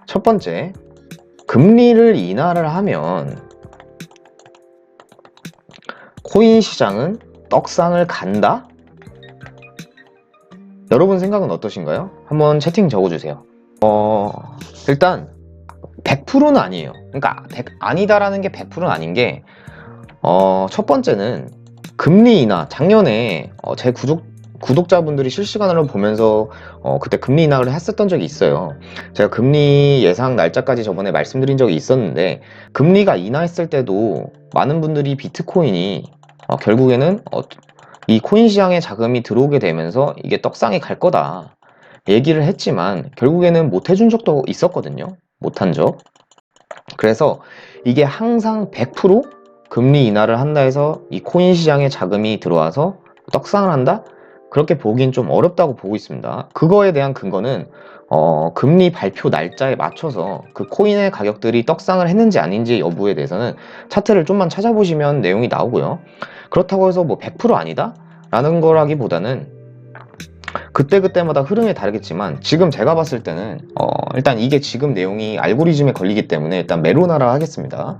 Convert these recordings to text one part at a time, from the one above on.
첫 번째, 금리를 인하를 하면 코인 시장은 떡상을 간다? 여러분 생각은 어떠신가요? 한번 채팅 적어주세요. 일단 100%는 아니에요. 그러니까 아니다라는 게 100%는 아닌 게, 첫 번째는 금리 인하, 작년에 제 구독자분들이 실시간으로 보면서 그때 금리 인하를 했었던 적이 있어요. 제가 금리 예상 날짜까지 저번에 말씀드린 적이 있었는데, 금리가 인하했을 때도 많은 분들이 비트코인이 결국에는 이 코인 시장에 자금이 들어오게 되면서 이게 떡상이 갈 거다 얘기를 했지만, 결국에는 못 해준 적도 있었거든요. 못한 적. 그래서 이게 항상 100% 금리 인하를 한다 해서 이 코인 시장에 자금이 들어와서 떡상을 한다? 그렇게 보긴 좀 어렵다고 보고 있습니다. 그거에 대한 근거는 금리 발표 날짜에 맞춰서 그 코인의 가격들이 떡상을 했는지 아닌지 여부에 대해서는 차트를 좀만 찾아보시면 내용이 나오고요. 그렇다고 해서 뭐 100% 아니다? 라는 거라기보다는 그때그때마다 흐름이 다르겠지만, 지금 제가 봤을 때는 일단 이게 지금 내용이 알고리즘에 걸리기 때문에 일단 메로나라 하겠습니다.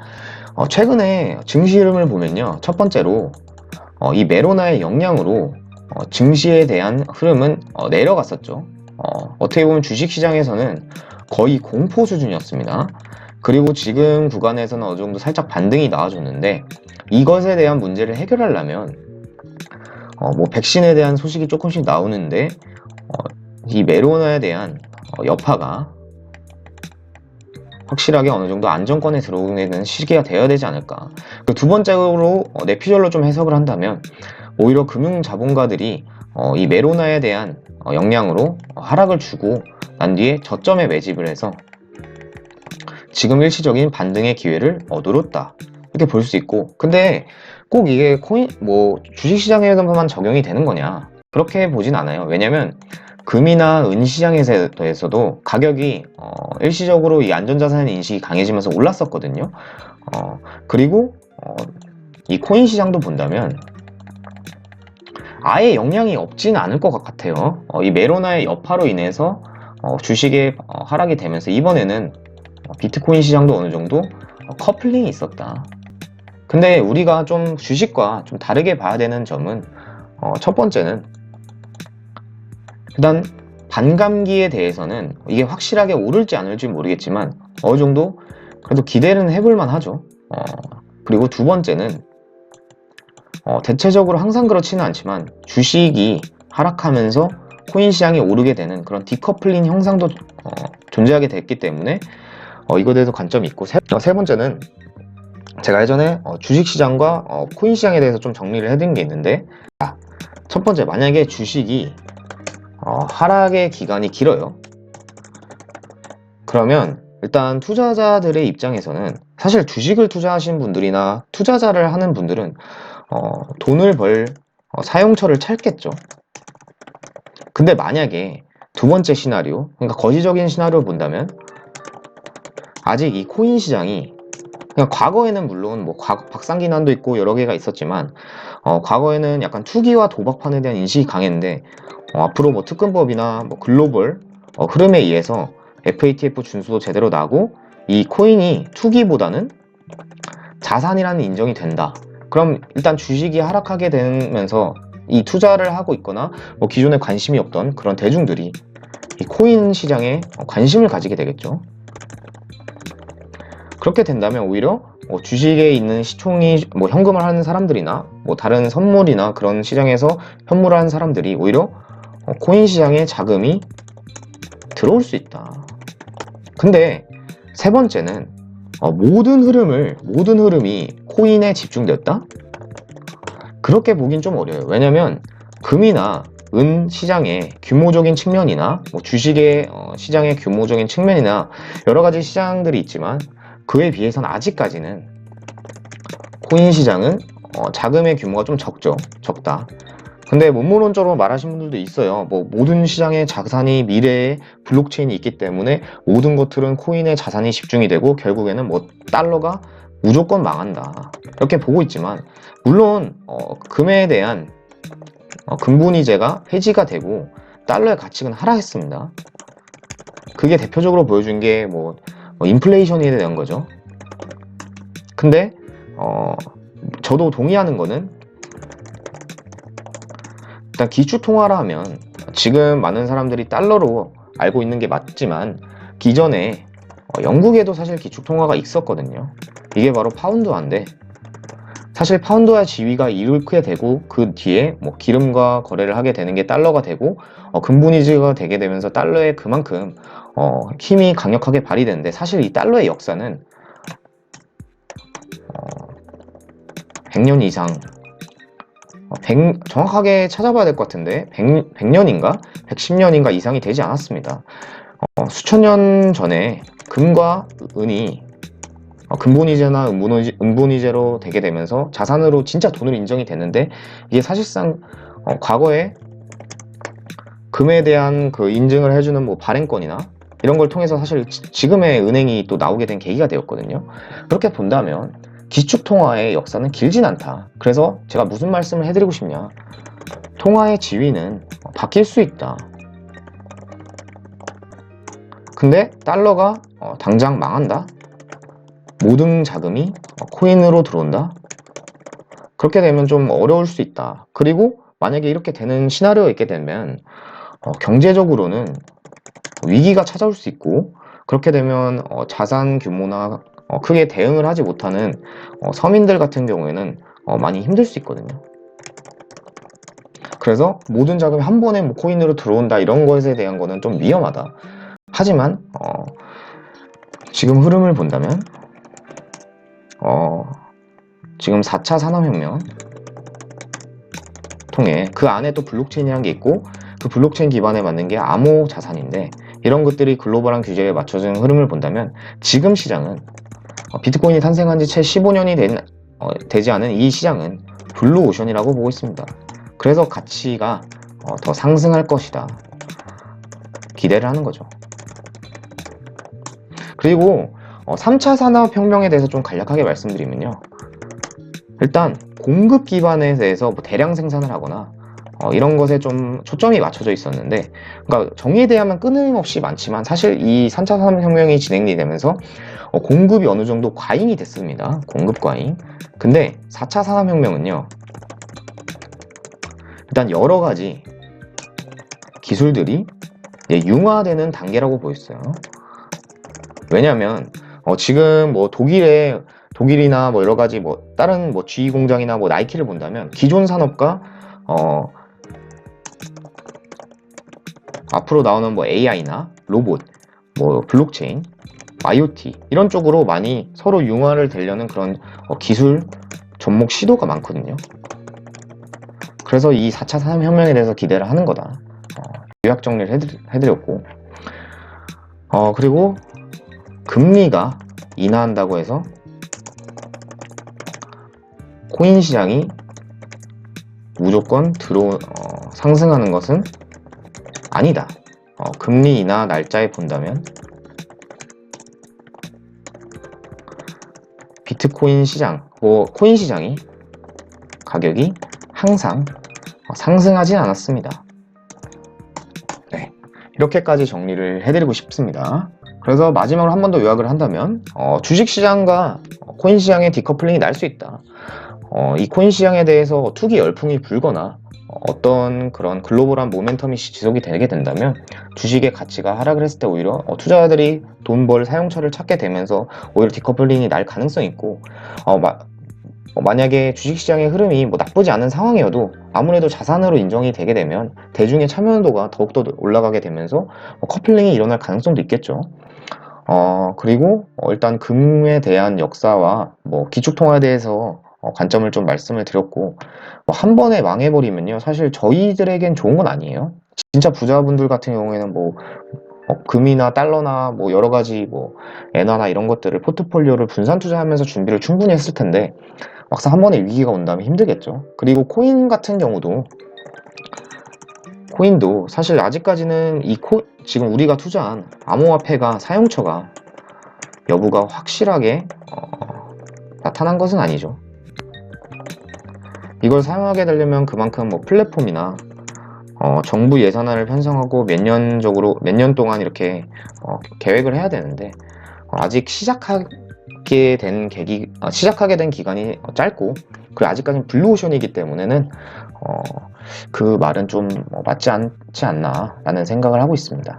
최근에 증시 흐름을 보면요, 첫 번째로 이 메로나의 영향으로 증시에 대한 흐름은 내려갔었죠. 어떻게 보면 주식시장에서는 거의 공포 수준이었습니다. 그리고 지금 구간에서는 어느 정도 살짝 반등이 나와줬는데, 이것에 대한 문제를 해결하려면 뭐 백신에 대한 소식이 조금씩 나오는데, 이 메로나에 대한 여파가 확실하게 어느 정도 안정권에 들어오는 시기가 되어야 되지 않을까. 그 두 번째로 내피셜로 좀 해석을 한다면, 오히려 금융자본가들이 이 메로나에 대한 영향으로 하락을 주고 난 뒤에 저점에 매집을 해서 지금 일시적인 반등의 기회를 얻어뒀다, 이렇게 볼 수 있고, 근데 꼭 이게 주식시장에서만 적용이 되는 거냐, 그렇게 보진 않아요. 왜냐면 금이나 은 시장에서도 가격이 일시적으로 이 안전자산 인식이 강해지면서 올랐었거든요. 그리고 이 코인 시장도 본다면 아예 영향이 없지는 않을 것 같아요. 이 메로나의 여파로 인해서 주식의 하락이 되면서 이번에는 비트코인 시장도 어느 정도 커플링이 있었다. 근데 우리가 좀 주식과 좀 다르게 봐야 되는 점은, 첫 번째는 일단 반감기에 대해서는 이게 확실하게 오를지 안 오를지 모르겠지만 어느 정도 그래도 기대는 해볼만 하죠. 그리고 두 번째는 대체적으로 항상 그렇지는 않지만 주식이 하락하면서 코인 시장이 오르게 되는 그런 디커플링 형상도 존재하게 됐기 때문에 이거에 대해서 관점이 있고, 세 번째는 제가 예전에 주식시장과 코인 시장에 대해서 좀 정리를 해둔 게 있는데, 첫 번째, 만약에 주식이 하락의 기간이 길어요. 그러면 일단 투자자들의 입장에서는, 사실 주식을 투자하신 분들이나 투자자를 하는 분들은 돈을 벌 사용처를 찾겠죠. 근데 만약에 두 번째 시나리오, 그러니까 거시적인 시나리오를 본다면, 아직 이 코인 시장이, 그냥 과거에는 물론 뭐 박상기난도 있고 여러 개가 있었지만, 과거에는 약간 투기와 도박판에 대한 인식이 강했는데, 앞으로 뭐 특근법이나 뭐 글로벌 흐름에 의해서 FATF 준수도 제대로 나고 이 코인이 투기보다는 자산이라는 인정이 된다. 그럼 일단 주식이 하락하게 되면서 이 투자를 하고 있거나 뭐 기존에 관심이 없던 그런 대중들이 이 코인 시장에 관심을 가지게 되겠죠. 그렇게 된다면 오히려 주식에 있는 시총이 뭐 현금을 하는 사람들이나 뭐 다른 선물이나 그런 시장에서 현물을 하는 사람들이 오히려 코인 시장에 자금이 들어올 수 있다. 근데 세 번째는 모든 흐름이 코인에 집중됐다? 그렇게 보긴 좀 어려워요. 왜냐면 금이나 은 시장의 규모적인 측면이나 뭐 주식의 시장의 규모적인 측면이나 여러 가지 시장들이 있지만, 그에 비해서는 아직까지는 코인 시장은 자금의 규모가 좀 적다. 근데 음모론적으로 말하신 분들도 있어요. 뭐 모든 시장의 자산이 미래에 블록체인이 있기 때문에 모든 것들은 코인에 자산이 집중이 되고 결국에는 뭐 달러가 무조건 망한다, 이렇게 보고 있지만, 물론 금에 대한 금분위제가 해지가 되고 달러의 가치는 하락했습니다. 그게 대표적으로 보여준 게 뭐 인플레이션에 대한 거죠. 근데 저도 동의하는 거는 일단 기축통화라 하면 지금 많은 사람들이 달러로 알고 있는 게 맞지만 기존에 영국에도 사실 기축통화가 있었거든요. 이게 바로 파운드화인데 사실 파운드화 지위가 이렇게 되고 그 뒤에 뭐 기름과 거래를 하게 되는 게 달러가 되고 금분위기가 되게 되면서 달러에 그만큼 힘이 강력하게 발휘되는데 사실 이 달러의 역사는 100년 이상 정확하게 찾아봐야 될 것 같은데 100년인가 110년인가 이상이 되지 않았습니다. 수천 년 전에 금과 은이 근본이제나 음본이제로 되게 되면서 자산으로 진짜 돈으로 인정이 됐는데 이게 사실상 과거에 금에 대한 그 인증을 해주는 뭐 발행권이나 이런 걸 통해서 사실 지금의 은행이 또 나오게 된 계기가 되었거든요. 그렇게 본다면 기축통화의 역사는 길진 않다. 그래서 제가 무슨 말씀을 해드리고 싶냐, 통화의 지위는 바뀔 수 있다. 근데 달러가 당장 망한다? 모든 자금이 코인으로 들어온다? 그렇게 되면 좀 어려울 수 있다. 그리고 만약에 이렇게 되는 시나리오가 있게 되면 경제적으로는 위기가 찾아올 수 있고, 그렇게 되면 자산 규모나 크게 대응을 하지 못하는 서민들 같은 경우에는 많이 힘들 수 있거든요. 그래서 모든 자금이 한 번에 뭐 코인으로 들어온다 이런 것에 대한 거는 좀 위험하다. 하지만 지금 흐름을 본다면 지금 4차 산업혁명 통해 그 안에 또 블록체인이라는 게 있고 그 블록체인 기반에 맞는 게 암호 자산인데 이런 것들이 글로벌한 규제에 맞춰진 흐름을 본다면 지금 시장은 비트코인이 탄생한 지 채 15년이 되지 않은 이 시장은 블루오션이라고 보고 있습니다. 그래서 가치가 더 상승할 것이다. 기대를 하는 거죠. 그리고 3차 산업혁명에 대해서 좀 간략하게 말씀드리면요. 일단 공급 기반에 대해서 뭐 대량 생산을 하거나 이런 것에 좀 초점이 맞춰져 있었는데, 그러니까 정의에 대하면 끊임없이 많지만 사실 이 3차 산업혁명이 진행이 되면서 공급이 어느 정도 과잉이 됐습니다. 공급 과잉. 근데 4차 산업혁명은요, 일단 여러 가지 기술들이 융화되는 단계라고 보였어요. 왜냐하면 지금 뭐 독일이나 뭐 여러 가지 뭐 다른 뭐 GE 공장이나 뭐 나이키를 본다면 기존 산업과 앞으로 나오는 뭐 AI나 로봇, 뭐 블록체인, IoT 이런 쪽으로 많이 서로 융화를 되려는 그런 기술 접목 시도가 많거든요. 그래서 이 4차 산업혁명에 대해서 기대를 하는 거다. 요약 정리를 해드렸고, 그리고 금리가 인하한다고 해서 코인 시장이 무조건 상승하는 것은 아니다. 금리 인하 날짜에 본다면 비트코인 시장, 코인 시장이 가격이 항상 상승하진 않았습니다. 네, 이렇게까지 정리를 해드리고 싶습니다. 그래서 마지막으로 한 번 더 요약을 한다면 주식시장과 코인시장의 디커플링이 날 수 있다. 이 코인시장에 대해서 투기 열풍이 불거나 어떤 그런 글로벌한 모멘텀이 지속이 되게 된다면 주식의 가치가 하락을 했을 때 오히려 투자자들이 돈 벌 사용처를 찾게 되면서 오히려 디커플링이 날 가능성이 있고, 만약에 주식시장의 흐름이 뭐 나쁘지 않은 상황이어도 아무래도 자산으로 인정이 되게 되면 대중의 참여도가 더욱더 올라가게 되면서 커플링이 일어날 가능성도 있겠죠. 그리고 일단 금에 대한 역사와 뭐 기축통화에 대해서 관점을 좀 말씀을 드렸고, 한 번에 망해버리면요 사실 저희들에겐 좋은 건 아니에요. 진짜 부자분들 같은 경우에는 뭐 금이나 달러나 뭐 여러 가지 뭐 엔화나 이런 것들을 포트폴리오를 분산 투자하면서 준비를 충분히 했을 텐데 막상 한 번에 위기가 온다면 힘들겠죠. 그리고 코인 같은 경우도 코인도 사실 아직까지는 지금 우리가 투자한 암호화폐가 사용처가 여부가 확실하게 나타난 것은 아니죠. 이걸 사용하게 되려면 그만큼 뭐 플랫폼이나 정부 예산안을 편성하고 몇 년 동안 이렇게 계획을 해야 되는데 아직 시작하게 된 기간이 짧고, 그리고 아직까지는 블루오션이기 때문에는 그 말은 좀 맞지 않지 않나 라는 생각을 하고 있습니다.